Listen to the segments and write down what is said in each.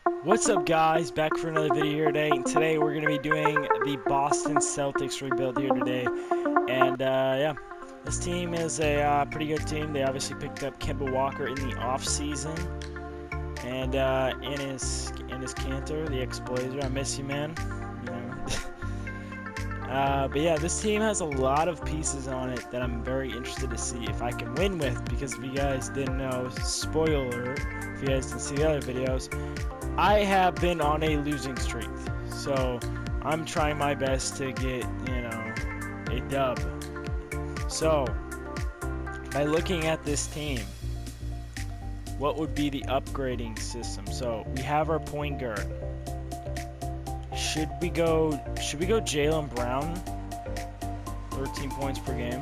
What's up, guys? Back for another video here today. And today we're going to be doing the Boston Celtics rebuild here today. And yeah, this team is a pretty good team. They obviously picked up Kemba Walker in the off season, and in his Cantor, the ex-Blazer. I miss you, man. You know. But yeah, this team has a lot of pieces on it that I'm very interested to see if I can win with. Because if you guys didn't know, spoiler, if you guys didn't see the other videos, I have been on a losing streak, so I'm trying my best to get, a dub. So, by looking at this team, what would be the upgrading system? So, we have our point guard. Should we go Jaylen Brown? 13 points per game.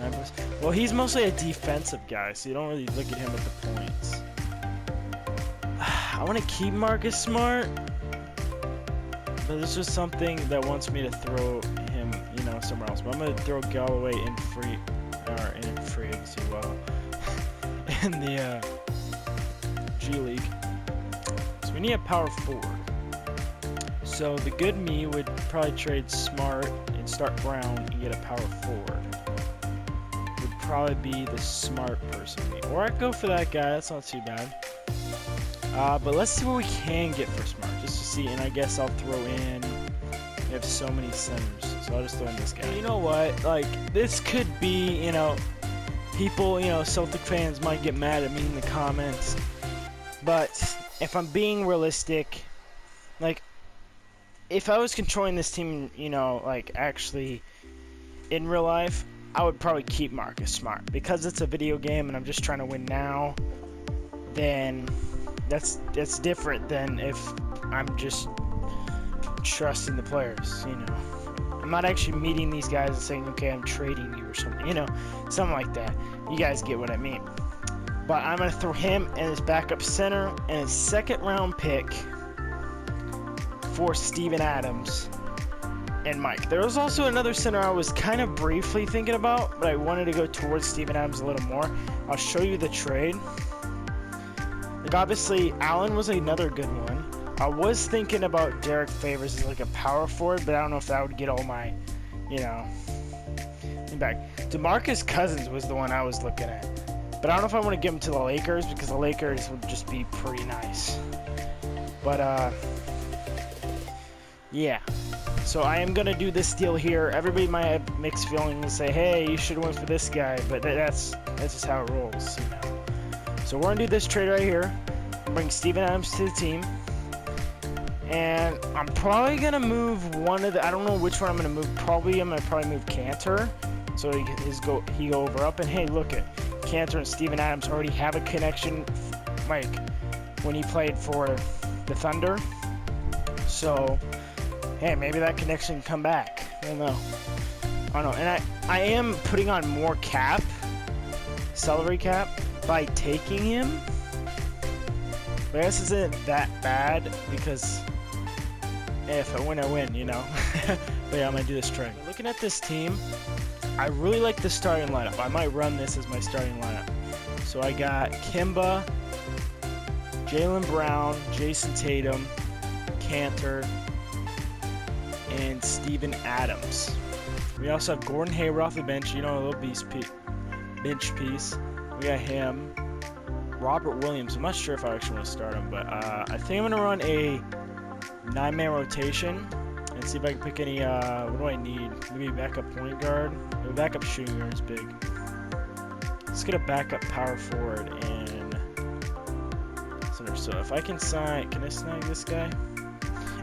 9+. Well, he's mostly a defensive guy, so you don't really look at him at the points. I want to keep Marcus Smart, but this is something that wants me to throw him, somewhere else. But I'm going to throw Galloway in free agency, well, in the G League. So we need a power forward. So the good me would probably trade Smart and start Brown and get a power forward. Would probably be the smart person. Or I'd go for that guy. That's not too bad. But let's see what we can get for Smart, just to see, and I guess I'll throw in, we have so many centers, so I'll just throw in this guy. You know what, like, this could be, people, Celtic fans might get mad at me in the comments, but if I'm being realistic, like, if I was controlling this team, like, actually, in real life, I would probably keep Marcus Smart, because it's a video game and I'm just trying to win now, then that's different than if I'm just trusting the players, I'm not actually meeting these guys and saying, okay, I'm trading you or something, something like that. You guys get what I mean. But I'm going to throw him and his backup center and his second round pick for Steven Adams and Mike. There was also another center I was kind of briefly thinking about, but I wanted to go towards Steven Adams a little more. I'll show you the trade. Like, obviously, Allen was another good one. I was thinking about Derek Favors as like a power forward, but I don't know if that would get all my, back. DeMarcus Cousins was the one I was looking at. But I don't know if I want to give him to the Lakers, because the Lakers would just be pretty nice. But, yeah. So I am going to do this deal here. Everybody might have mixed feelings and say, hey, you should have went for this guy. But that's just how it rolls, So we're going to do this trade right here. Bring Steven Adams to the team. And I'm probably going to move one of the... I don't know which one I'm going to move. I'm going to move Cantor. So he go over up. And hey, look at Cantor and Steven Adams already have a connection, like, when he played for the Thunder. So, hey, maybe that connection can come back. I don't know. And I am putting on more cap. Salary cap. By taking him, but I guess isn't that bad, because if I win, I win, But yeah, I'm gonna do this trade. Looking at this team, I really like the starting lineup. I might run this as my starting lineup. So I got Kemba, Jaylen Brown, Jason Tatum, Cantor, and Steven Adams. We also have Gordon Hayward off the bench, a little bench piece. We got him, Robert Williams. I'm not sure if I actually want to start him, but I think I'm going to run a 9-man rotation and see if I can pick any, what do I need? Maybe a backup point guard. A backup shooting guard is big. Let's get a backup power forward and center. So if I can I snag this guy?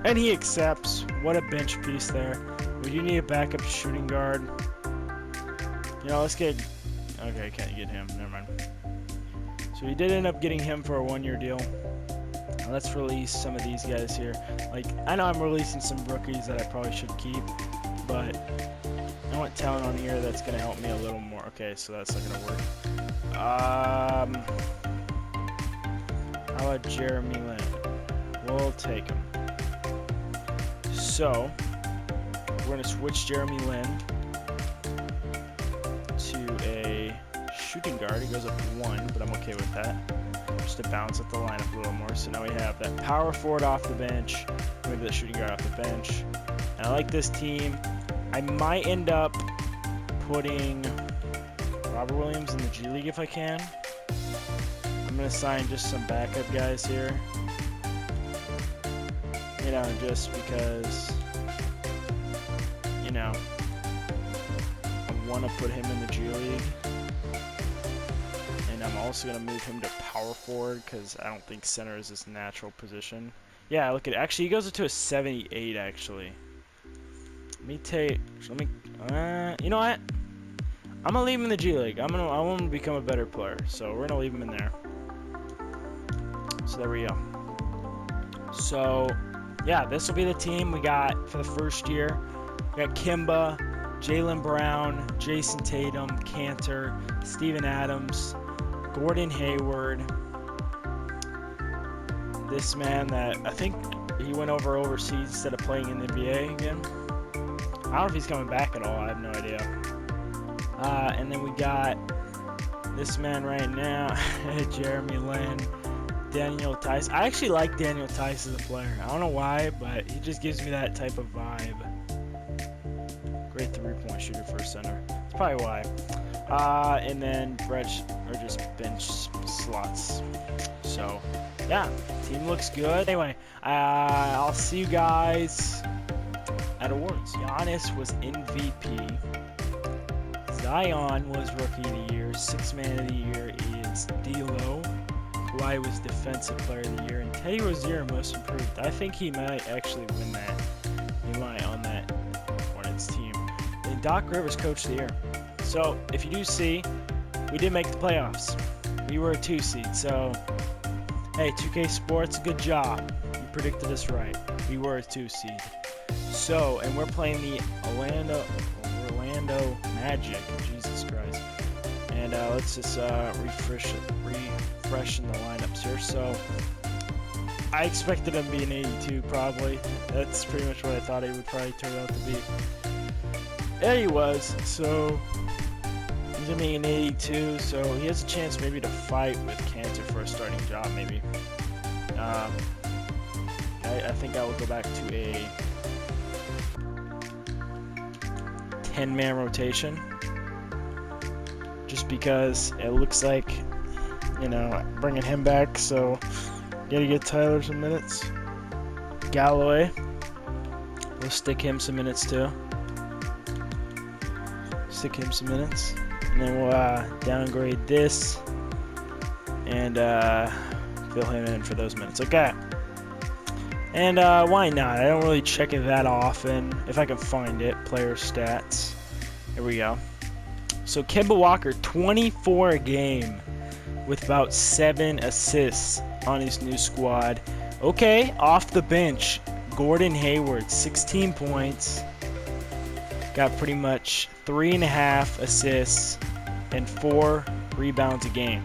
And he accepts. What a bench piece there. We do need a backup shooting guard. Let's get... Okay, I can't get him. Never mind. So we did end up getting him for a 1-year deal. Now let's release some of these guys here. Like, I know I'm releasing some rookies that I probably should keep, but I want talent on here that's going to help me a little more. Okay, so that's not going to work. How about Jeremy Lin? We'll take him. So, we're going to switch Jeremy Lin to a shooting guard. He goes up 1, but I'm okay with that. just to balance out the lineup a little more. So now we have that power forward off the bench, maybe the shooting guard off the bench. And I like this team. I might end up putting Robert Williams in the G League if I can. I'm going to sign just some backup guys here. You know, just because, you know, I want to put him in the G League. And I'm also going to move him to power forward because I don't think center is his natural position. Yeah, look at it. Actually, he goes into a 78, actually. You know what? I'm going to leave him in the G League. I want him to become a better player. So we're going to leave him in there. So there we go. So, yeah, this will be the team we got for the first year. We got Kimba, Jaylen Brown, Jason Tatum, Cantor, Steven Adams, Gordon Hayward. This man that I think he went overseas instead of playing in the NBA again. I don't know if he's coming back at all. I have no idea. And then we got this man right now, Jeremy Lin, Daniel Tice. I actually like Daniel Tice as a player. I don't know why, but he just gives me that type of vibe. Great three-point shooter for a center. That's probably why. And then Brett are just bench slots. So, yeah, team looks good. Anyway, I'll see you guys at awards. Giannis was MVP. Zion was Rookie of the Year. Sixth Man of the Year is D'Lo. Kawhi was Defensive Player of the Year. And Teddy Rozier Most Improved. I think he might actually win that. He might on that Hornets team. And Doc Rivers Coach of the Year. So, if you do see, we did make the playoffs. We were a 2 seed. So, hey, 2K Sports, good job. You predicted us right. We were a 2 seed. So, and we're playing the Orlando Magic. Jesus Christ. And let's just refreshen the lineups here. So, I expected him to be an 82 probably. That's pretty much what I thought he would probably turn out to be. There he was. So, he's going to be an 82. So, he has a chance maybe to fight with Cantor for a starting job maybe. I think I will go back to a 10-man rotation. Just because it looks like, you know, bringing him back, so gotta get Tyler some minutes. Galloway, we'll stick him some minutes too. And then we'll downgrade this and fill him in for those minutes. Okay. And why not? I don't really check it that often. If I can find it, player stats. Here we go. So Kemba Walker, 24 a game with about 7 assists on his new squad. Okay, off the bench, Gordon Hayward, 16 points. Got pretty much 3.5 assists and 4 rebounds a game.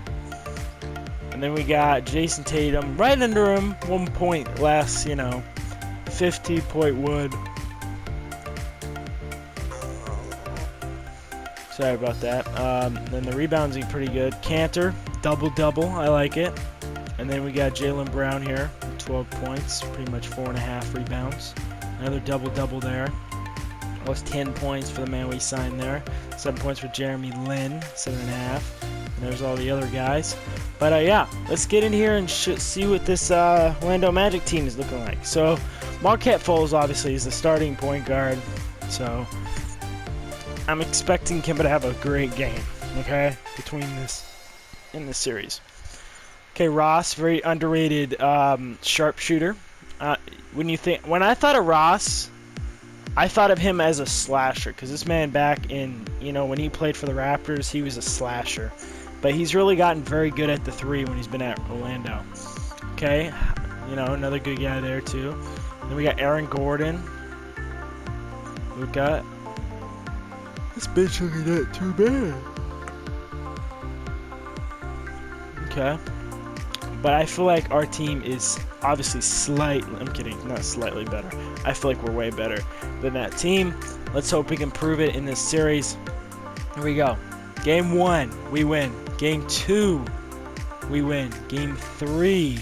And then we got Jason Tatum right under him, 1 point less, 50.1. Sorry about that. Then the rebounds are pretty good. Cantor, double-double. I like it. And then we got Jaylen Brown here, 12 points, pretty much 4.5 rebounds. Another double-double there. Plus 10 points for the man we signed there. 7 points for Jeremy Lin, 7.5. And there's all the other guys. But yeah, let's get in here and see what this Orlando Magic team is looking like. So Marquette Fultz obviously is the starting point guard. So I'm expecting Kimba to have a great game, okay, in this series. Okay, Ross, very underrated sharpshooter. When I thought of Ross, I thought of him as a slasher, because this man back in, when he played for the Raptors, he was a slasher. But he's really gotten very good at the 3 when he's been at Orlando. Okay, another good guy there too. Then we got Aaron Gordon. We got this bitch looking not too bad. Okay. But I feel like our team is obviously I'm kidding, not slightly better. I feel like we're way better than that team. Let's hope we can prove it in this series. Here we go. Game 1, we win. Game 2, we win. Game 3,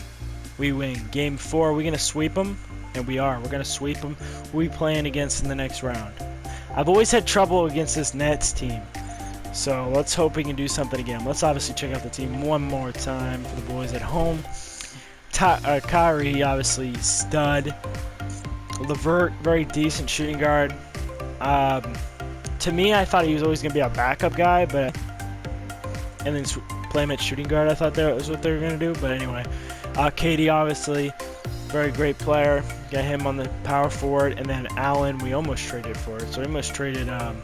we win. Game 4, we're going to sweep them, and we are. We're going to sweep them. We'll be playing against in the next round. I've always had trouble against this Nets team, so let's hope we can do something again. Let's obviously check out the team one more time for the boys at home. Kyrie, obviously, stud. Levert, very decent shooting guard. To me, I thought he was always going to be a backup guy, but and then play him at shooting guard. I thought that was what they were going to do, but anyway. Katie, obviously, very great player. Got him on the power forward, and then Allen, we almost traded for it. So we almost traded him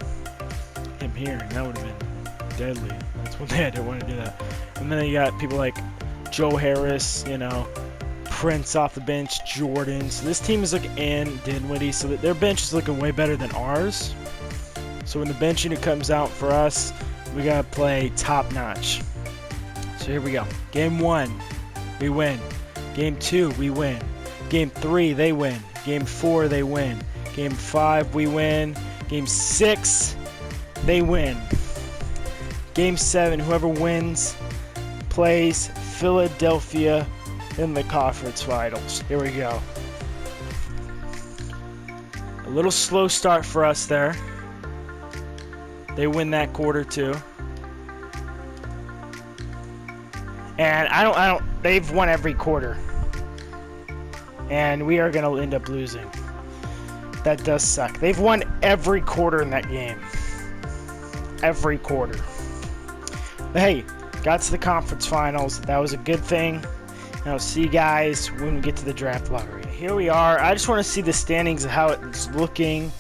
here, and that would have been deadly. That's one thing I didn't want to do that. And then you got people like Joe Harris, you know, Prince off the bench, Jordan. So this team is looking, and Dinwiddie, so that their bench is looking way better than ours. So when the bench unit comes out for us, we gotta play top notch. So here we go. Game 1, we win. Game 2, we win. Game 3, they win. Game 4, they win. Game 5, we win. Game 6, they win. Game 7, whoever wins plays Philadelphia in the conference finals. Here we go. A little slow start for us there. They win that quarter too. And they've won every quarter. And we are going to end up losing. That does suck. They've won every quarter in that game. Every quarter. But hey, got to the conference finals. That was a good thing. And I'll see you guys when we get to the draft lottery. Here we are. I just want to see the standings of how it's looking.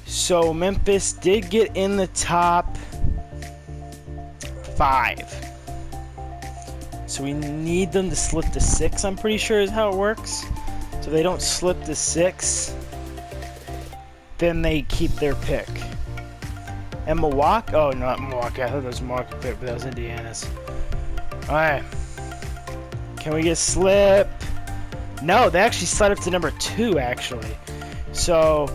So Memphis did get in the top 5. So we need them to slip to 6, I'm pretty sure is how it works. So if they don't slip to 6, then they keep their pick. And Milwaukee, oh, not Milwaukee, I thought that was Milwaukee pick, but that was Indiana's. Alright. Can we get slip? No, they actually slid up to number 2, actually. So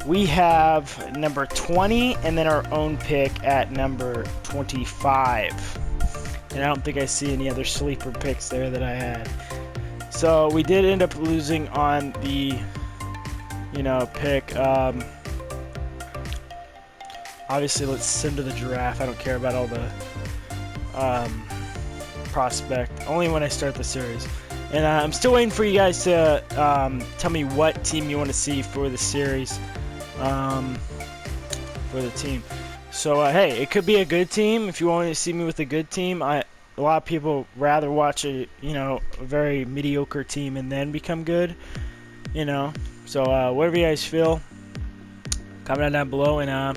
we have number 20 and then our own pick at number 25. And I don't think I see any other sleeper picks there that I had. So we did end up losing on the, pick. Obviously, let's send to the draft. I don't care about all the prospect. Only when I start the series. And I'm still waiting for you guys to tell me what team you want to see for the series. For the team. So, hey, it could be a good team. If you want to see me with a good team, a lot of people rather watch a very mediocre team and then become good. So whatever you guys feel, comment down below, and I'll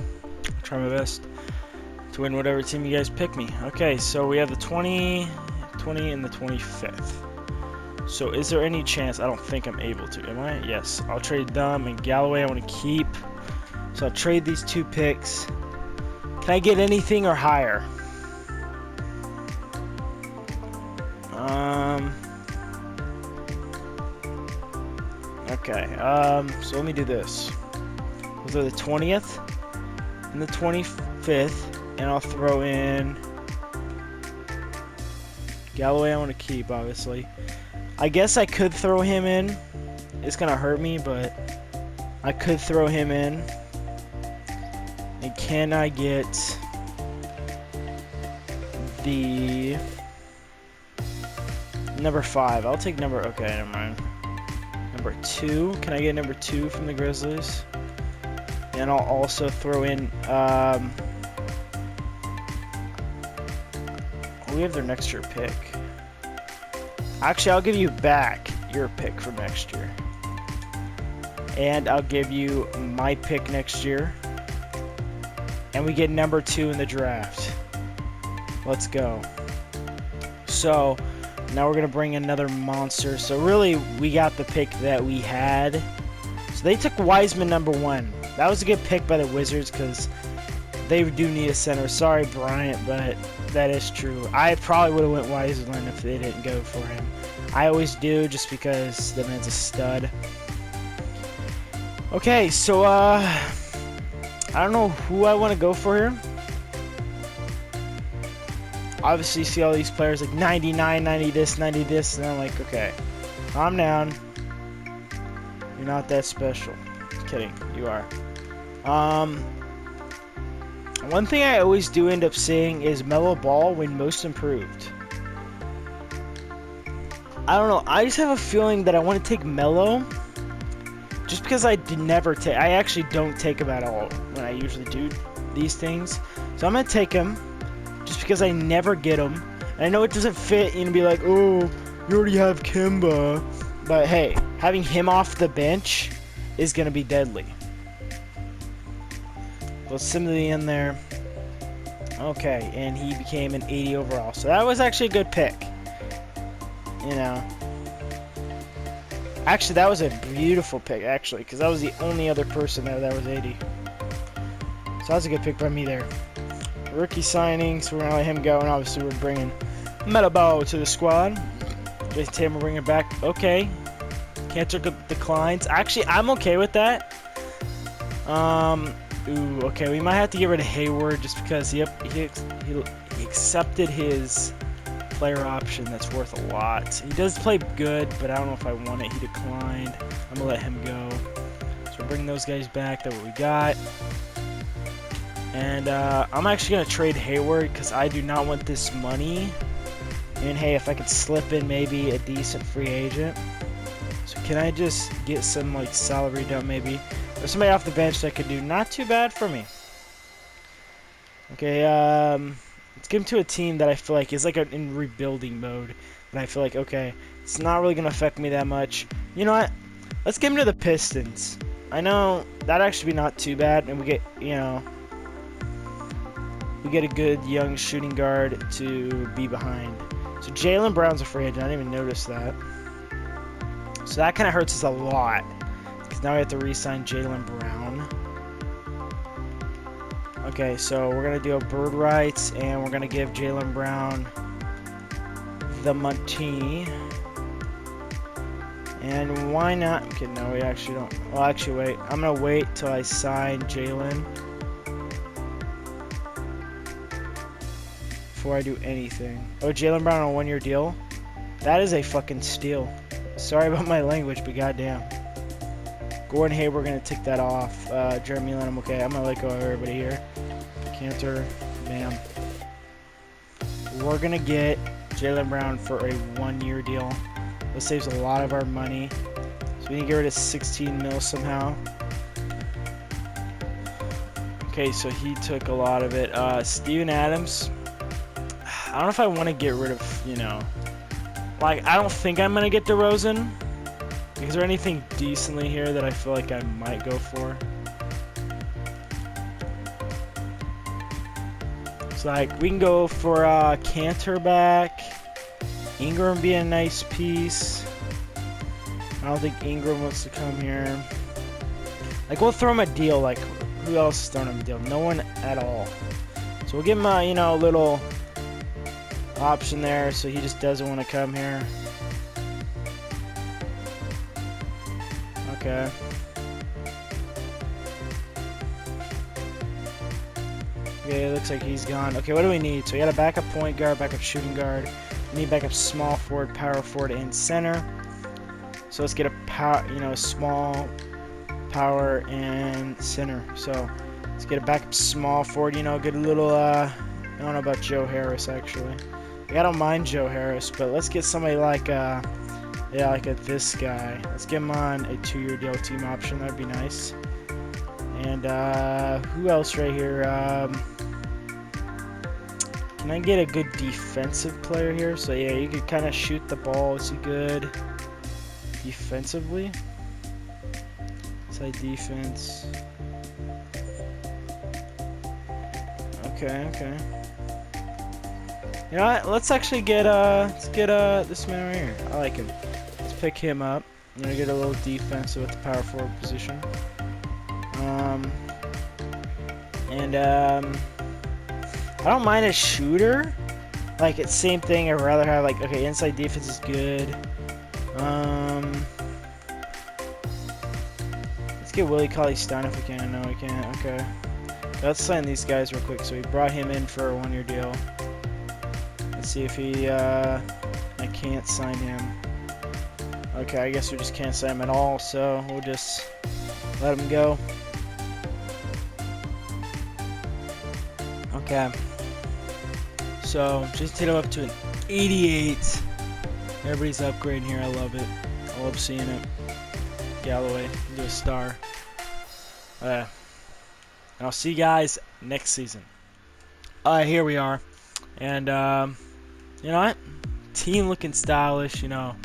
try my best to win whatever team you guys pick me. Okay, so we have the 20, and the 25th. So is there any chance? I don't think I'm able to. Am I? Yes. I'll trade them and Galloway I want to keep. So I'll trade these 2 picks. Can I get anything or higher? Okay. So let me do this. Those are the 20th and the 25th, and I'll throw in Galloway I want to keep, obviously. I guess I could throw him in. It's gonna hurt me, but I could throw him in. And can I get the number 5? I'll take number, okay, never mind. Number 2, can I get number 2 from the Grizzlies? And I'll also throw in, we have their next year pick. Actually, I'll give you back your pick for next year. And I'll give you my pick next year. And we get number 2 in the draft. Let's go. So now we're going to bring another monster. So really, we got the pick that we had. So they took Wiseman number 1. That was a good pick by the Wizards because they do need a center. Sorry, Bryant, but that is true. I probably would have went Wiseman if they didn't go for him. I always do just because the man's a stud. Okay, so I don't know who I want to go for here. obviously you see all these players like 99, 90 this, 90 this, and I'm like, okay, calm down. You're not that special. Kidding, you are. One thing I always do end up seeing is Mellow Ball when most improved. I don't know, I just have a feeling that I want to take Mellow just because I actually don't take him at all when I usually do these things. So I'm going to take him just because I never get him. And I know it doesn't fit and be like, oh, you already have Kimba. But hey, having him off the bench is going to be deadly. Put Simile in there. Okay, and he became an 80 overall. So that was actually a good pick. You know. Actually, that was a beautiful pick, actually, because that was the only other person there that was 80. So that was a good pick by me there. Rookie signing, so we're going to let him go, and obviously we're bringing Metabao to the squad. Jason Tatum, we're bringing it back. Okay. Cancer declines. Actually, I'm okay with that. Ooh, okay, we might have to get rid of Hayward just because he accepted his player option that's worth a lot. He does play good, but I don't know if I want it. He declined. I'm gonna let him go. So we're bringing those guys back. That's what we got. And I'm actually gonna trade Hayward because I do not want this money. And hey, if I could slip in maybe a decent free agent. So can I just get some like salary down maybe? There's somebody off the bench that could do not too bad for me. Okay, let's give him to a team that I feel like is like in rebuilding mode. And I feel like, okay, it's not really going to affect me that much. You know what? Let's give him to the Pistons. I know that'd actually be not too bad. And we get, you know, we get a good young shooting guard to be behind. So Jaylen Brown's a free agent. I didn't even notice that. So that kind of hurts us a lot. Because now we have to re-sign Jaylen Brown. Okay, so we're going to do a bird rights, and we're going to give Jaylen Brown the money. And why not? Okay, no, we actually don't. Well, actually, wait. I'm going to wait till I sign Jaylen before I do anything. Oh, Jaylen Brown on a one-year deal? That is a fucking steal. Sorry about my language, but goddamn. Gordon Hayward, we're going to tick that off. Jeremy Lin, I'm okay. I'm going to let go of everybody here. Cantor, bam. We're going to get Jaylen Brown for a one-year deal. This saves a lot of our money. So we need to get rid of 16 mil somehow. Okay, so he took a lot of it. Steven Adams. I don't know if I want to get rid of, you know. Like, I don't think I'm going to get DeRozan. Is there anything decently here that I feel like I might go for? So, like, we can go for Cantor back. Ingram be a nice piece. I don't think Ingram wants to come here. Like, we'll throw him a deal. Like, who else is throwing him a deal? No one at all. So we'll give him a, you know, a little option there, so he just doesn't want to come here. Okay. Okay, it looks like he's gone. Okay, what do we need? So we got a backup point guard, backup shooting guard. We need backup small forward, power forward, and center. So let's get a power, you know, small, power, and center. So let's get a backup small forward. You know, get a little. I don't know about Joe Harris actually. I don't mind Joe Harris, but let's get somebody like yeah, like this guy. Let's get him on a 2-year deal team option. That'd be nice. And who else right here? Can I get a good defensive player here? So yeah, you could kind of shoot the ball. Is he good defensively? Side defense. Okay, okay. You know what? Let's actually get this man right here. I like him. Let's pick him up. I'm gonna get a little defensive with the power forward position. I don't mind a shooter. Like, it's same thing. I'd rather have, like, okay, inside defense is good. Let's get Willie Cauley-Stein if we can. No, we can't. Okay. Let's sign these guys real quick. So we brought him in for a 1-year deal. Let's see if he, I can't sign him. Okay, I guess we just can't sign him at all, so we'll just let him go. Okay. So, just hit him up to an 88. Everybody's upgrading here. I love it. I love seeing it. Galloway into a star. And I'll see you guys next season. Here we are. And, you know what? Team looking stylish, you know.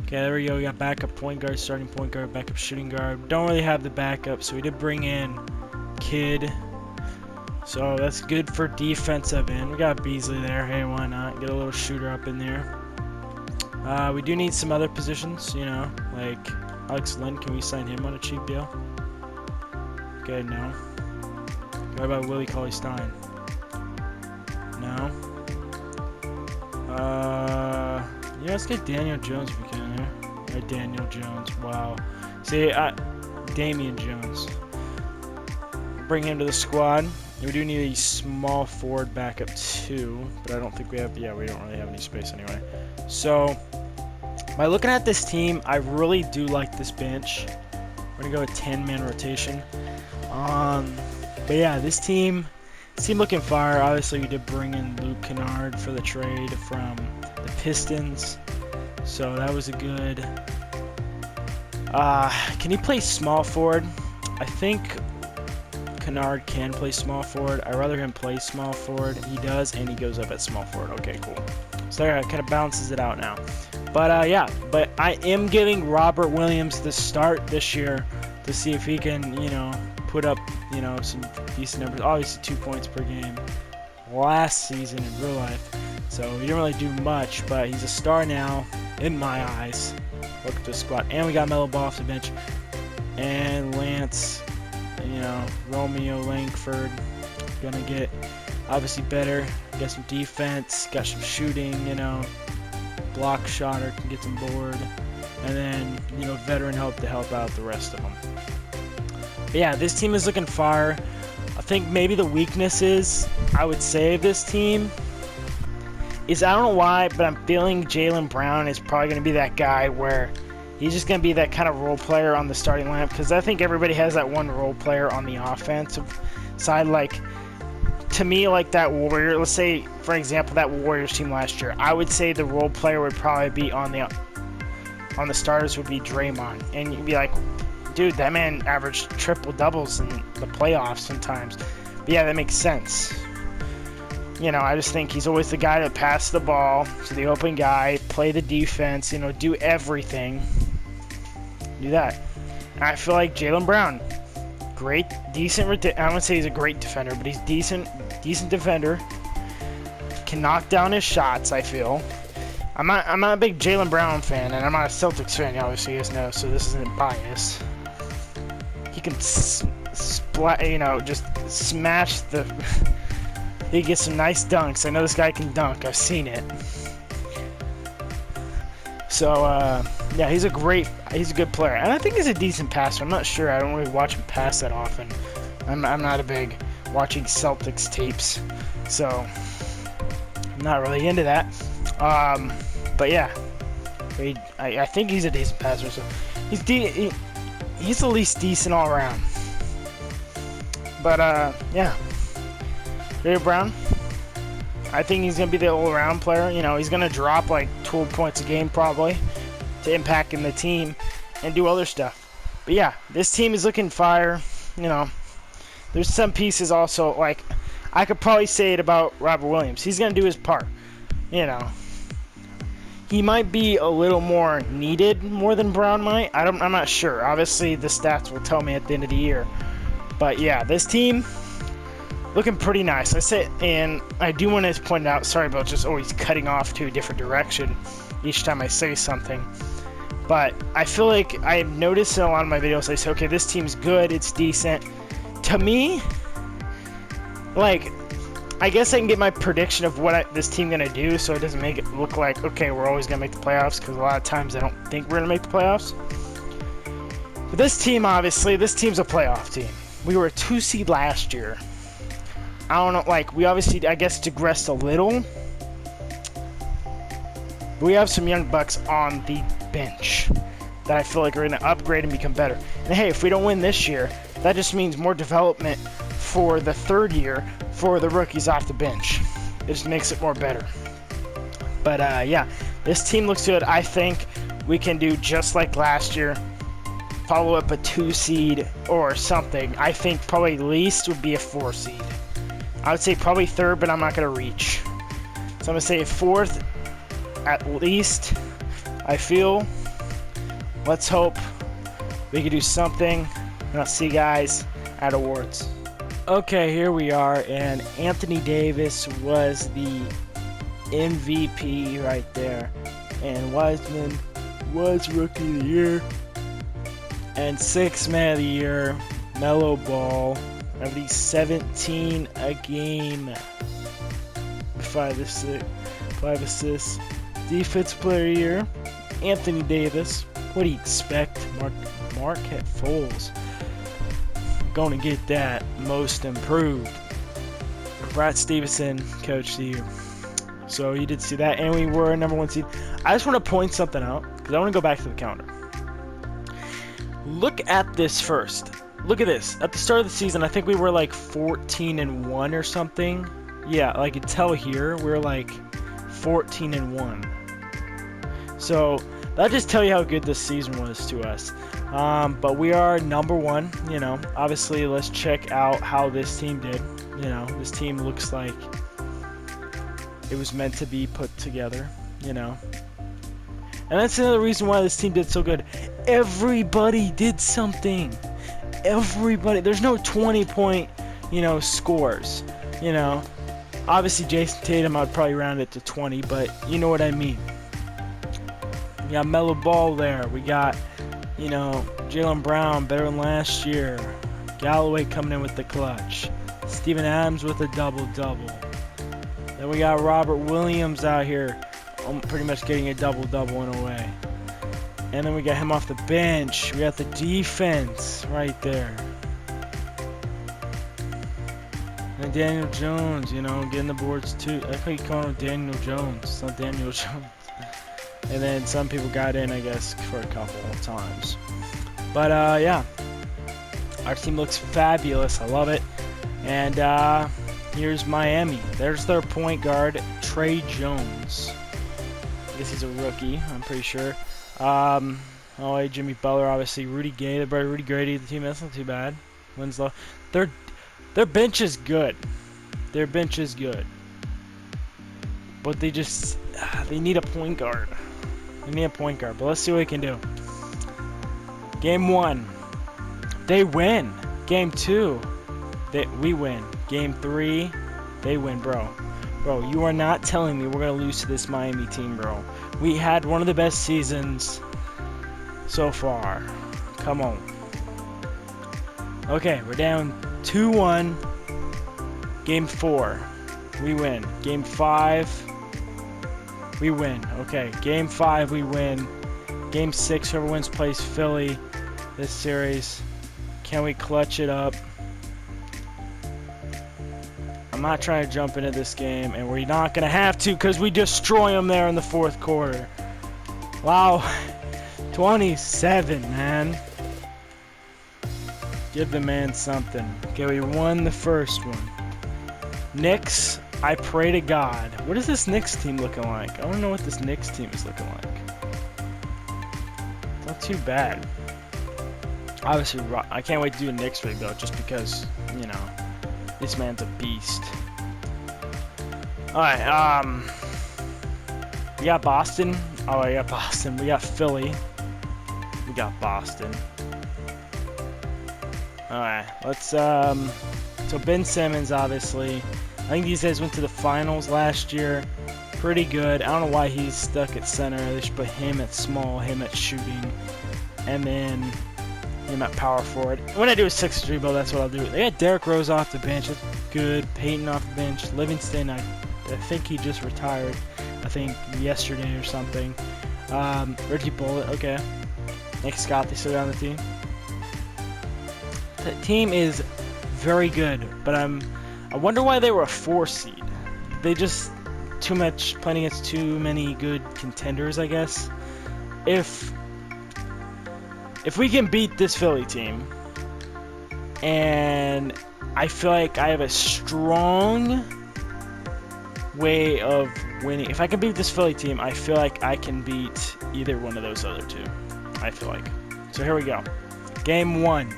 Okay, there we go. We got backup point guard, starting point guard, backup shooting guard. Don't really have the backup, so we did bring in Kid. So that's good for defensive end. We got Beasley there. Hey, why not? Get a little shooter up in there. We do need some other positions, you know, like Alex Lynn. Can we sign him on a cheap deal? Okay, no. What about Willie Cauley-Stein? No. Yeah, let's get Daniel Jones if we can. Yeah, Daniel Jones. Wow. See, Damian Jones. Bring him to the squad. We do need a small forward backup too, but I don't think we have. Yeah, we don't really have any space anyway. So, by looking at this team, I really do like this bench. We're gonna go with 10-man rotation. But yeah, this team looking fire. Obviously, we did bring in Luke Kennard for the trade from the Pistons, so that was a good. Can he play small forward? I think Kennard can play small forward. I'd rather him play small forward. He does, and he goes up at small forward. Okay, cool. So there, it kind of balances it out now. But yeah, but I am giving Robert Williams the start this year to see if he can, you know, put up, you know, some decent numbers. Obviously 2 points per game last season in real life, so he didn't really do much, but he's a star now in my eyes. Look at this squad, and we got Melo Ball off the bench, and Lance, you know, Romeo Langford gonna get obviously better. Got some defense, got some shooting, you know, block shotter, can get some board, and then, you know, veteran help to help out the rest of them. But yeah, this team is looking fire. I think maybe the weakness is, I would say, of this team is, I don't know why, but I'm feeling Jaylen Brown is probably going to be that guy where he's just going to be that kind of role player on the starting lineup, because I think everybody has that one role player on the offensive side. Like, to me, like that Warrior, let's say, for example, that Warriors team last year, I would say the role player would probably be on the starters would be Draymond, and you'd be like, dude, that man averaged triple doubles in the playoffs sometimes. But yeah, that makes sense. You know, I just think he's always the guy that passes the ball to the open guy, play the defense, you know, do everything. Do that. And I feel like Jaylen Brown, great, decent, I wouldn't say he's a great defender, but he's decent defender. Can knock down his shots, I feel. I'm not a big Jaylen Brown fan, and I'm not a Celtics fan, obviously, you guys know, so this isn't bias. He can you know, just smash the. He gets some nice dunks. I know this guy can dunk. I've seen it. So yeah, he's a good player, and I think he's a decent passer. I'm not sure. I don't really watch him pass that often. I'm not a big watching Celtics tapes, so I'm not really into that. But yeah, I think he's a decent passer. So he's at least decent all around. But yeah, Jaylen Brown, I think he's gonna be the all-around player. You know, he's gonna drop like 12 points a game probably to impact in the team and do other stuff. But yeah, this team is looking fire. You know, there's some pieces also, like I could probably say it about Robert Williams. He's gonna do his part. You know, he might be a little more needed more than Brown might. I'm not sure. Obviously, the stats will tell me at the end of the year. But yeah, this team looking pretty nice. I say, and I do want to point out, sorry about just always cutting off to a different direction each time I say something. But I feel like I've noticed in a lot of my videos, I say, okay, this team's good, it's decent. To me, like, I guess I can get my prediction of what this team gonna do, so it doesn't make it look like, okay, we're always gonna make the playoffs, because a lot of times I don't think we're gonna make the playoffs. But this team, obviously, this team's a playoff team. We were a 2 seed last year. I don't know, like, we obviously, I guess, digressed a little. But we have some young bucks on the bench that I feel like are going to upgrade and become better. And hey, if we don't win this year, that just means more development for the third year for the rookies off the bench. It just makes it more better. But yeah, this team looks good. I think we can do just like last year. Follow up a 2 seed or something. I think probably least would be a 4 seed. I would say probably third, but I'm not going to reach. So I'm going to say fourth at least. I feel. Let's hope we can do something. And I'll see you guys at awards. Okay, here we are, and Anthony Davis was the MVP right there, and Wiseman was Rookie of the Year, and Sixth Man of the Year, Melo Ball, averaging 17 a game, 5 assists, Defense Player of the Year, Anthony Davis. What do you expect? Marquette Foles going to get that Most Improved. Brad Stevenson, Coach of the Year. So you did see that, and we were number 1 seed. I just want to point something out because I want to go back to the calendar. Look at this first. Look at this. At the start of the season, I think we were like 14-1 or something. Yeah, I could tell here we're like 14-1. So that just tell you how good this season was to us. But we are number 1. You know, obviously, let's check out how this team did. You know, this team looks like it was meant to be put together. You know, and that's another reason why this team did so good. Everybody did something. Everybody. There's no 20-point, scores. You know, obviously Jason Tatum, I'd probably round it to 20, but you know what I mean. We got Melo Ball there. We got, Jaylen Brown better than last year. Galloway coming in with the clutch. Steven Adams with a double-double. Then we got Robert Williams out here, pretty much getting a double-double in a way. And then we got him off the bench. We got the defense right there. And Daniel Jones, getting the boards too. I think you call him Daniel Jones. It's not Daniel Jones. And then some people got in, I guess, for a couple of times. But, yeah. Our team looks fabulous. I love it. And here's Miami. There's their point guard, Trey Jones. I guess he's a rookie, I'm pretty sure. Jimmy Butler, obviously. Rudy Gay, the brother Rudy Gray, the team. That's not too bad. Winslow. Their bench is good. Their bench is good. But they just... they need a point guard. They need a point guard. But let's see what we can do. Game 1. They win. Game 2. We win. Game 3. They win, bro. Bro, you are not telling me we're going to lose to this Miami team, bro. We had one of the best seasons so far. Come on. Okay, we're down 2-1. Game 4. We win. Game 5. We win. Okay, Game 5 we win. Game 6, whoever wins plays Philly this series. Can we clutch it up? I'm not trying to jump into this game, and we're not going to have to because we destroy them there in the 4th quarter. Wow. 27, man. Give the man something. Okay, we won the first one. Knicks, I pray to God. What is this Knicks team looking like? I don't know what this Knicks team is looking like. It's not too bad. Obviously, I can't wait to do a Knicks rig, though, just because, this man's a beast. Alright, we got Boston. Oh, I got Boston. We got Philly. We got Boston. Alright, let's, so Ben Simmons, obviously. I think these guys went to the finals last year. Pretty good. I don't know why he's stuck at center. They should put him at small, him at shooting, and then him at power forward. When I do a Celtics Rebuild, that's what I'll do. They got Derrick Rose off the bench. That's good. Peyton off the bench. Livingston, I think he just retired. I think yesterday or something. Reggie Bullitt, okay. Nick Scott, they still got on the team. The team is very good, but I wonder why they were a 4 seed. They just playing against too many good contenders, I guess. If we can beat this Philly team, and I feel like I have a strong way of winning. If I can beat this Philly team, I feel like I can beat either one of those other two. I feel like. So here we go. Game 1,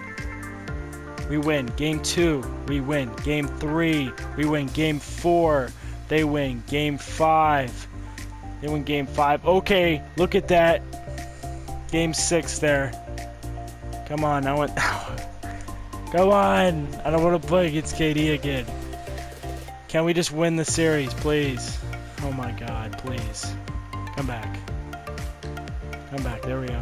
we win. Game 2, we win. Game 3, we win. Game 4, they win. Game 5, they win. Game 5. Okay, look at that. Game 6 there. Come on, I want. Come on! I don't want to play against KD again. Can we just win the series, please? Oh my God, please. Come back. Come back, there we go.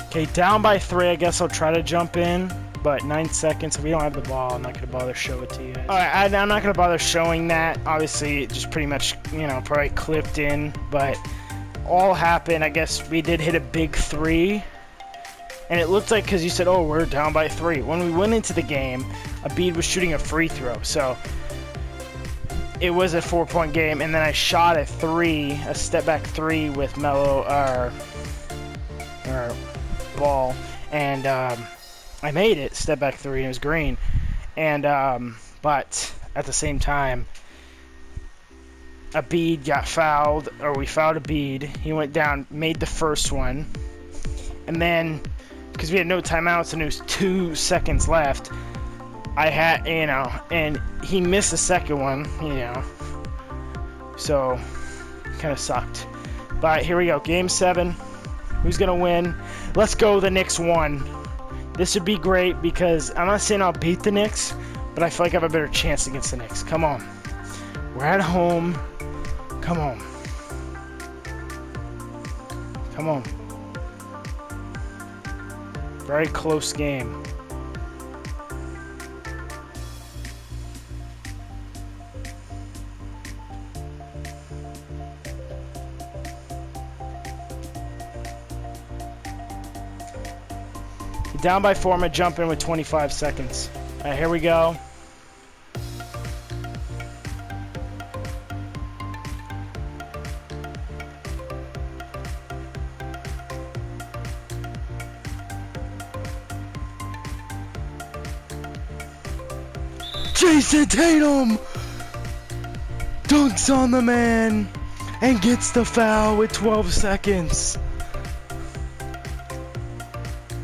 Okay, down by 3, I guess I'll try to jump in. But 9 seconds, if we don't have the ball, I'm not going to bother show it to you guys. Alright, I'm not going to bother showing that. Obviously, it just pretty much, you know, probably clipped in. But all happened, I guess we did hit a big 3. And it looked like, because you said, oh, we're down by 3. When we went into the game, Embiid was shooting a free throw. So it was a 4-point game. And then I shot a step back 3 with Melo, or ball. And, I made it, step back 3, and it was green. And, but at the same time, Embiid got fouled, or we fouled Embiid. He went down, made the first one. And then, because we had no timeouts and there was 2 seconds left, I had, you know, and he missed the second one, you know. So, kind of sucked. But here we go, Game 7. Who's going to win? Let's go, the Knicks won. This would be great because I'm not saying I'll beat the Knicks, but I feel like I have a better chance against the Knicks. Come on. We're at home. Come on. Come on. Very close game. Down by 4, I'm going to jump in with 25 seconds. All right, here we go. Jason Tatum dunks on the man and gets the foul with 12 seconds.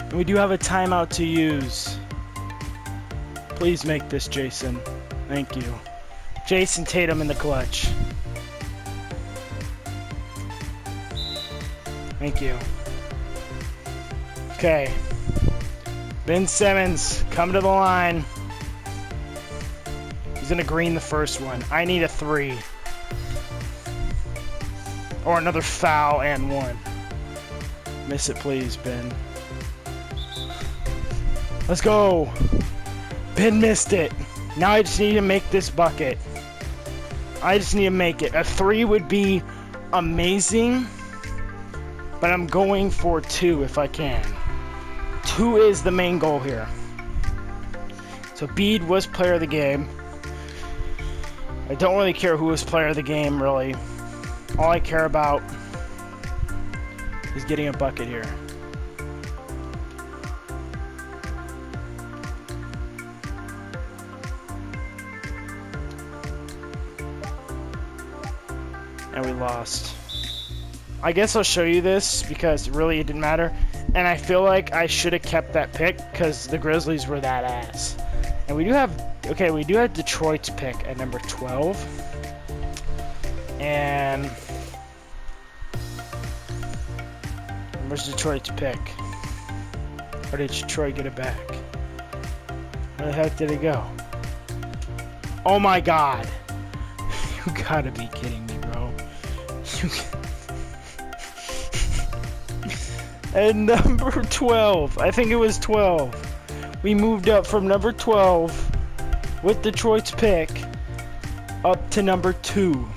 And we do have a timeout to use. Please make this, Jason. Thank you. Jason Tatum in the clutch. Thank you. Okay. Ben Simmons, come to the line. He's gonna green the first one. I need a 3. Or another foul and 1. Miss it, please, Ben. Let's go. Ben missed it. Now I just need to make this bucket. I just need to make it. A 3 would be amazing, but I'm going for 2 if I can. 2 is the main goal here. So Embiid was player of the game. I don't really care who was player of the game, really. All I care about is getting a bucket here. And we lost. I guess I'll show you this because really it didn't matter. And I feel like I should have kept that pick because the Grizzlies were that ass. And we do have, okay, we do have Detroit's pick at number 12. And where's Detroit's pick? Or did Detroit get it back? Where the heck did it go? Oh my God. You gotta be kidding me, bro. And number 12. I think it was 12. We moved up from number 12 with Detroit's pick up to number 2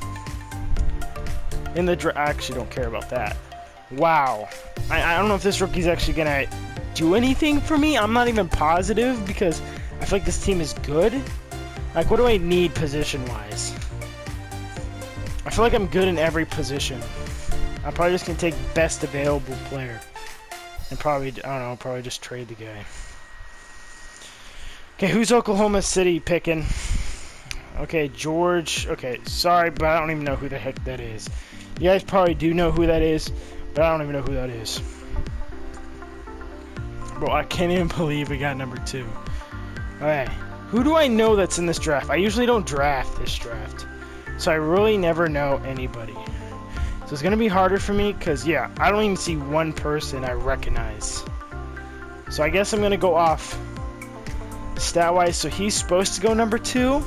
in the draft. I actually don't care about that. Wow. I don't know if this rookie's actually gonna do anything for me. I'm not even positive because I feel like this team is good. Like, what do I need position-wise? I feel like I'm good in every position. I'm probably just gonna take best available player. And probably, I don't know, probably just trade the guy. Okay, who's Oklahoma City picking? Okay, George. Okay, sorry, but I don't even know who the heck that is. You guys probably do know who that is, but I don't even know who that is. Bro, I can't even believe we got number 2. Alright, who do I know that's in this draft? I usually don't draft this draft, so I really never know anybody. So it's going to be harder for me because, yeah, I don't even see one person I recognize. So I guess I'm going to go off stat-wise. So he's supposed to go number 2.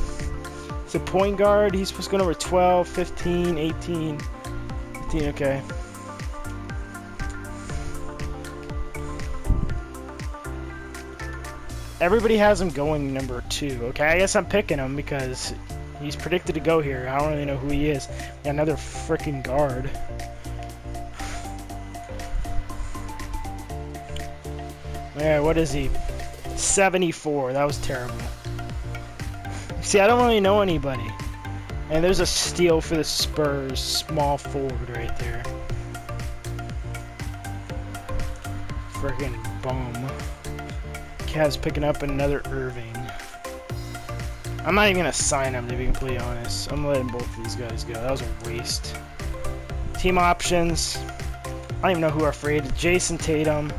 It's a point guard. He's supposed to go number 12, 15, 18, 15, okay. Everybody has him going number 2. Okay, I guess I'm picking him because he's predicted to go here. I don't really know who he is. Got another freaking guard. Yeah, what is he? 74. That was terrible. See, I don't really know anybody. And there's a steal for the Spurs. Small forward right there. Freaking bum. Cavs picking up another Irving. I'm not even going to sign him, to be completely honest. I'm letting both of these guys go. That was a waste. Team options. I don't even know who our free agent is. Jason Tatum.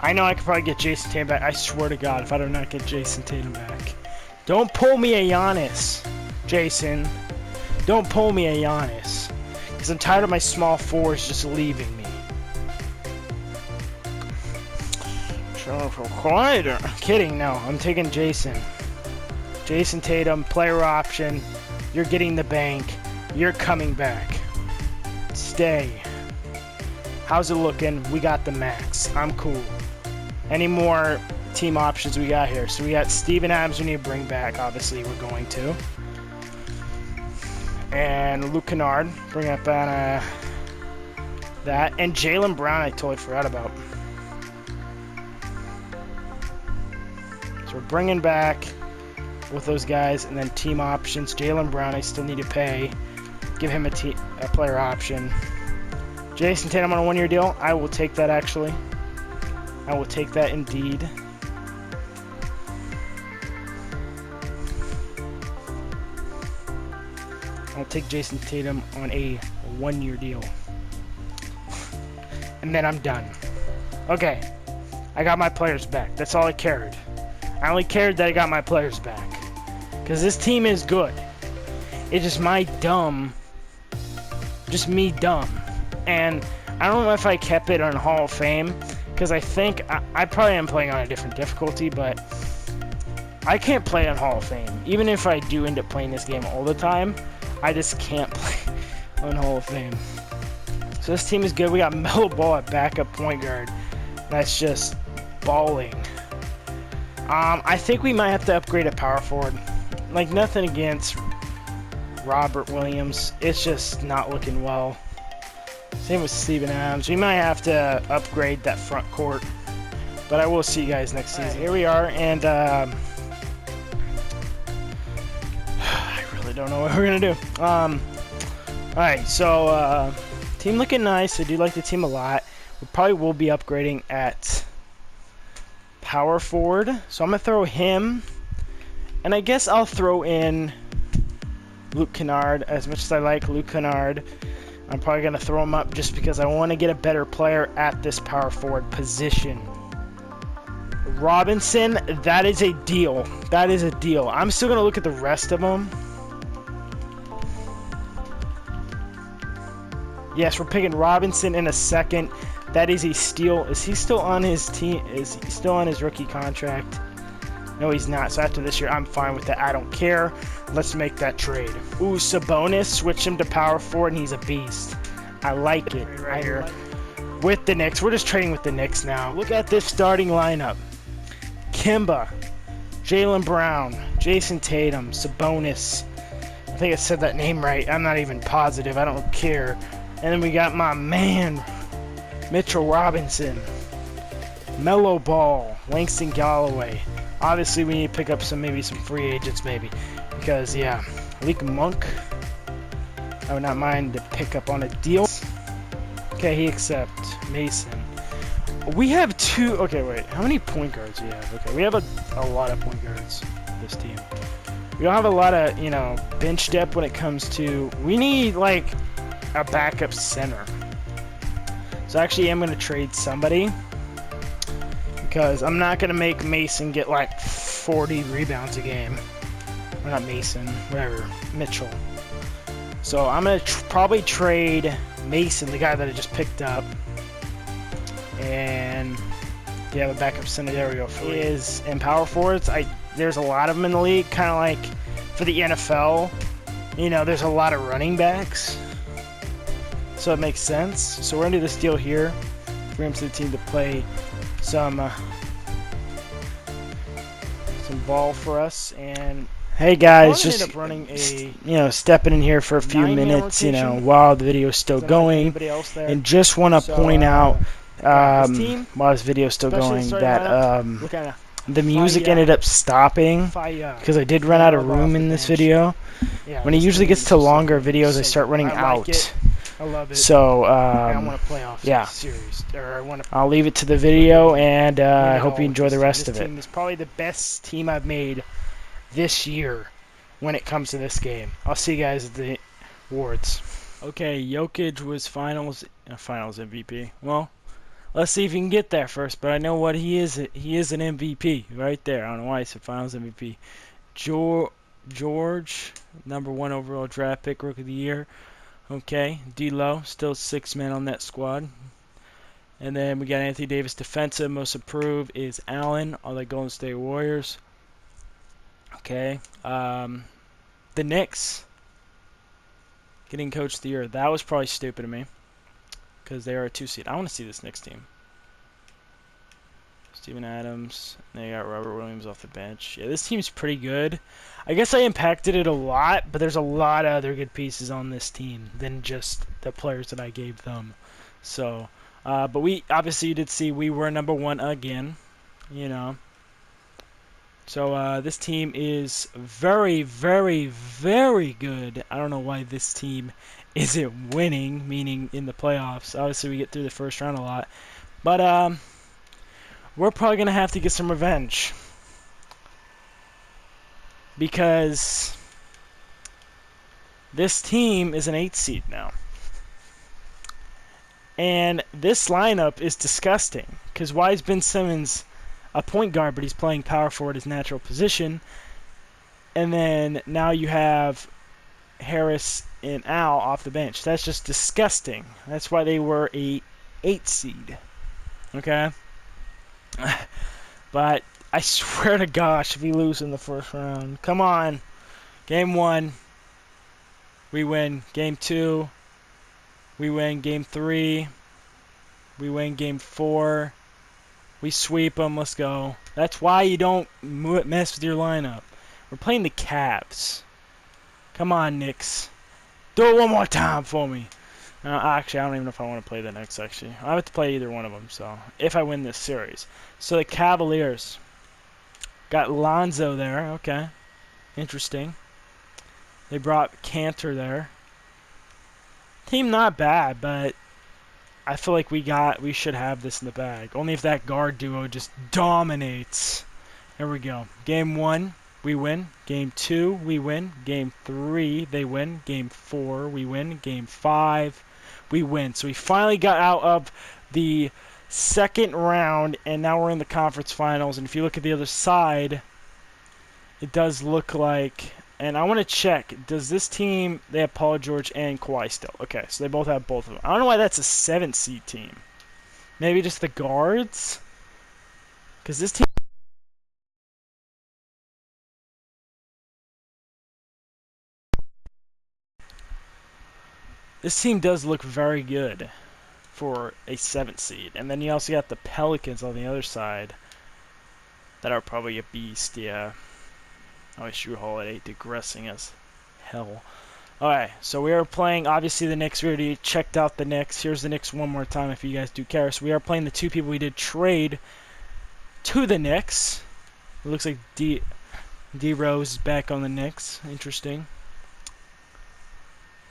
I know I could probably get Jason Tatum back. I swear to God, if I do not get Jason Tatum back. Don't pull me a Giannis, Jason. Don't pull me a Giannis. Because I'm tired of my small forwards just leaving me. Quieter. Kidding, no. I'm taking Jason. Jason Tatum, player option. You're getting the bank. You're coming back. Stay. How's it looking? We got the max. I'm cool. Any more team options we got here? So we got Steven Adams we need to bring back. Obviously, we're going to. And Luke Kennard. Bring up on that. And Jaylen Brown I totally forgot about. So we're bringing back with those guys, and then team options. Jaylen Brown, I still need to pay. Give him a player option. Jason Tatum on a 1-year deal. I will take that, actually. I will take that indeed. I'll take Jason Tatum on a 1-year deal. And then I'm done. Okay. I got my players back. That's all I cared. I only cared that I got my players back. Because this team is good. It's just my dumb. Just me dumb. And I don't know if I kept it on Hall of Fame. Because I think I probably am playing on a different difficulty. But I can't play on Hall of Fame. Even if I do end up playing this game all the time. I just can't play on Hall of Fame. So this team is good. We got Melo Ball at backup point guard. That's just balling. I think we might have to upgrade a power forward. Like, nothing against Robert Williams. It's just not looking well. Same with Steven Adams. We might have to upgrade that front court. But I will see you guys next season. Right, here we are, and I really don't know what we're going to do. Alright, so team looking nice. I do like the team a lot. We probably will be upgrading at power forward. So I'm going to throw him. And I guess I'll throw in Luke Kennard. As much as I like Luke Kennard, I'm probably going to throw him up just because I want to get a better player at this power forward position. Robinson, that is a deal. That is a deal. I'm still going to look at the rest of them. Yes, we're picking Robinson in a second. That is a steal. Is he still on his team? Is he still on his rookie contract? No, he's not. So after this year, I'm fine with that. I don't care. Let's make that trade. Ooh, Sabonis. Switch him to power forward, and he's a beast. I like it right here. With the Knicks. We're just trading with the Knicks now. Look at this starting lineup. Kimba, Jaylen Brown, Jason Tatum, Sabonis. I think I said that name right. I'm not even positive. I don't care. And then we got my man, Mitchell Robinson, Mellow Ball, Langston Galloway. Obviously, we need to pick up maybe some free agents, maybe. Because, yeah, Leak Monk, I would not mind to pick up on a deal. Okay, he accepts. Mason. We have two. Okay, wait. How many point guards do we have? Okay, we have a lot of point guards, this team. We don't have a lot of, bench depth when it comes to. We need, like, a backup center. So actually, I'm going to trade somebody. Because I'm not going to make Mason get, like, 40 rebounds a game. Or not Mason, whatever. Mitchell. So I'm going to probably trade Mason, the guy that I just picked up. And you have a backup center. There we go. Is in power forwards. There's a lot of them in the league. Kind of like for the NFL, there's a lot of running backs. So it makes sense. So we're gonna do this deal here. For him to the team to play some ball for us. And hey guys, just end up running stepping in here for a few minutes. While the video is still going, and just want to point out. While this video is still going, that the music ended up stopping because I did run out of room in this video. When it usually gets to longer videos, I start running out. So yeah, I'll leave it to the video, and I hope you enjoy the rest of it. This is probably the best team I've made this year when it comes to this game. I'll see you guys at the awards. Okay, Jokic was finals MVP. Well, let's see if he can get there first, but I know what he is. He is an MVP right there. I don't know why he said finals MVP. George, #1 overall draft pick, rookie of the year. Okay, D'Lo, still 6 man on that squad. And then we got Anthony Davis, defensive. Most improved is Allen, all the Golden State Warriors. Okay, the Knicks getting coach of the year. That was probably stupid of me, because they are a 2 seed. I want to see this Knicks team. Steven Adams. They got Robert Williams off the bench. Yeah, this team's pretty good. I guess I impacted it a lot, but there's a lot of other good pieces on this team than just the players that I gave them. So, but obviously you did see we were #1 again, So this team is very, very, very good. I don't know why this team isn't winning, meaning in the playoffs. Obviously, we get through the first round a lot. But we're probably going to have to get some revenge. Because this team is an 8 seed now. And this lineup is disgusting. Because why is Ben Simmons a point guard, but he's playing power forward, his natural position? And then now you have Harris and Al off the bench. That's just disgusting. That's why they were a 8 seed. Okay? But I swear to gosh, if we lose in the first round, come on. Game 1, we win. Game 2, we win. Game 3, we win. Game 4, we sweep them. Let's go. That's why you don't mess with your lineup. We're playing the Cavs. Come on, Knicks. Do it one more time for me. Actually, I don't even know if I want to play the Knicks, actually. I have to play either one of them, so if I win this series. So the Cavaliers got Lonzo there. Okay. Interesting. They brought Cantor there. Team not bad, but I feel like we should have this in the bag. Only if that guard duo just dominates. There we go. Game 1, we win. Game 2, we win. Game 3, they win. Game 4, we win. Game 5, we win. So we finally got out of the second round, and now we're in the conference finals. And if you look at the other side, it does look like, and I want to check, does this team, they have Paul George and Kawhi still. Okay, so they both have both of them. I don't know why that's a 7 seed team. Maybe just the guards? Because this team, does look very good for a 7th seed. And then you also got the Pelicans on the other side that are probably a beast, yeah. Oh, Drew Holiday digressing as hell. Alright, so we are playing, obviously, the Knicks. We already checked out the Knicks. Here's the Knicks one more time if you guys do care. So we are playing the two people we did trade to the Knicks. It looks like D-Rose is back on the Knicks. Interesting.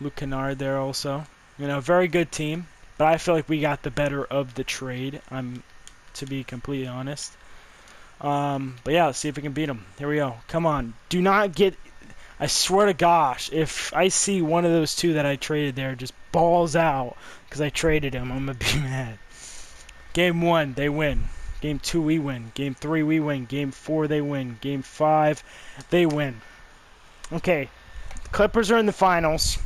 Luke Kennard there also. You know, very good team. But I feel like we got the better of the trade, to be completely honest. But yeah, let's see if we can beat them. Here we go. Come on. Do not get... I swear to gosh, if I see one of those two that I traded there just balls out because I traded him, I'm going to be mad. Game 1, they win. Game 2, we win. Game 3, we win. Game 4, they win. Game 5, they win. Okay, the Clippers are in the finals.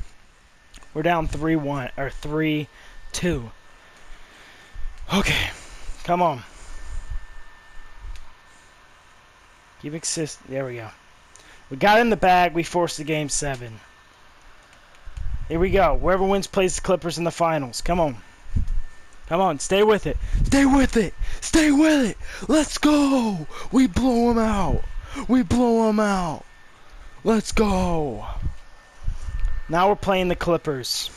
We're down 3-1, or 3-2. Okay, come on. Keep assist. There we go. We got in the bag. We forced the game 7. Here we go. Whoever wins plays the Clippers in the finals. Come on. Come on. Stay with it. Stay with it. Stay with it. Let's go. We blow them out. We blow them out. Let's go. Now we're playing the Clippers.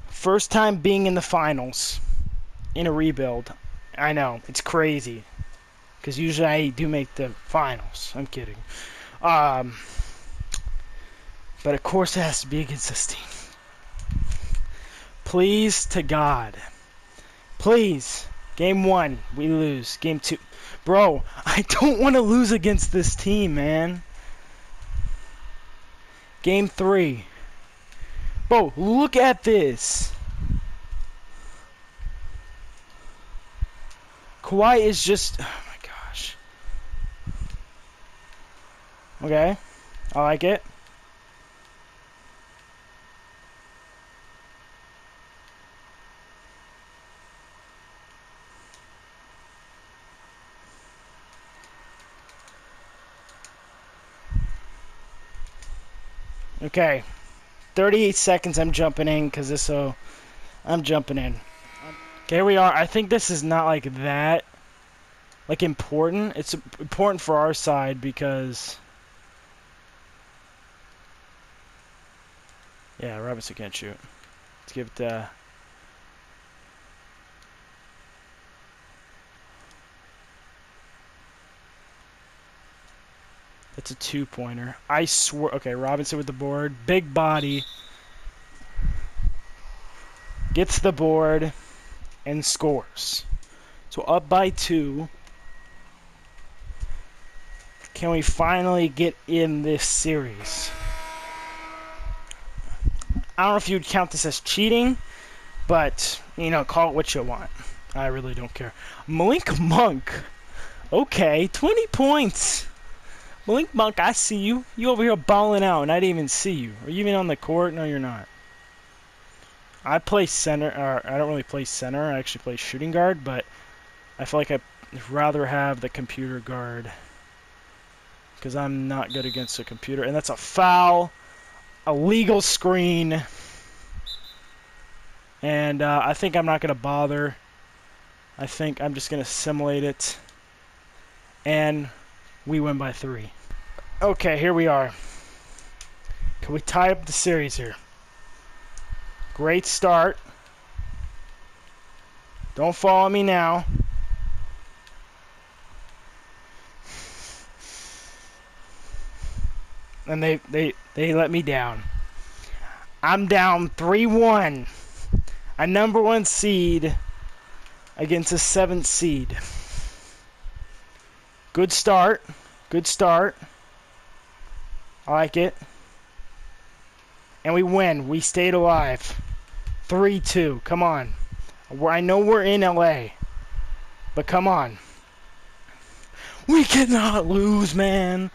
First time being in the finals in a rebuild. I know. It's crazy. Because usually I do make the finals. I'm kidding. But of course it has to be against this team. Please to God. Please. Game 1, we lose. Game 2. Bro, I don't want to lose against this team, man. Game 3. Bro, look at this. Kawhi is just... Okay, I like it. Okay, 38 seconds I'm jumping in because this, so I'm jumping in. Okay, here we are. I think this is not like that, like important. It's important for our side because... Yeah, Robinson can't shoot. Let's give it It's a 2-pointer. I swear. Okay, Robinson with the board. Big body. Gets the board and scores. So up by 2. Can we finally get in this series? I don't know if you'd count this as cheating, but, you know, call it what you want. I really don't care. Malik Monk. Okay, 20 points. Malik Monk, I see you. You over here balling out, and I didn't even see you. Are you even on the court? No, you're not. I play center, or I don't really play center. I actually play shooting guard, but I feel like I'd rather have the computer guard because I'm not good against a computer. And that's a foul. A legal screen, and I think I'm not going to bother. I think I'm just going to simulate it, and we win by 3. Okay, here we are. Can we tie up the series here? Great start. Don't follow me now. And they let me down. I'm down 3-1. A number 1 seed against a 7th seed. Good start. Good start. I like it. And we win. We stayed alive. 3-2. Come on. I know we're in LA. But come on. We cannot lose, man.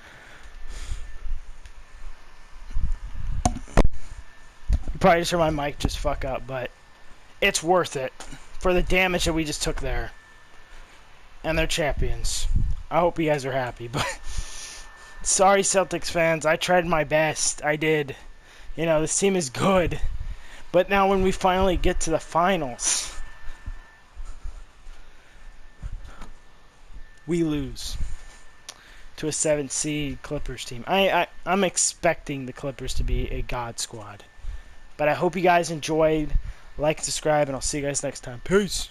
Probably just heard my mic just fuck up, but it's worth it for the damage that we just took there. And they're champions. I hope you guys are happy, but sorry, Celtics fans. I tried my best. I did. You know, this team is good. But now when we finally get to the finals, we lose. to a 7th seed Clippers team. I'm expecting the Clippers to be a god squad. But I hope you guys enjoyed. Like and subscribe, and I'll see you guys next time. Peace.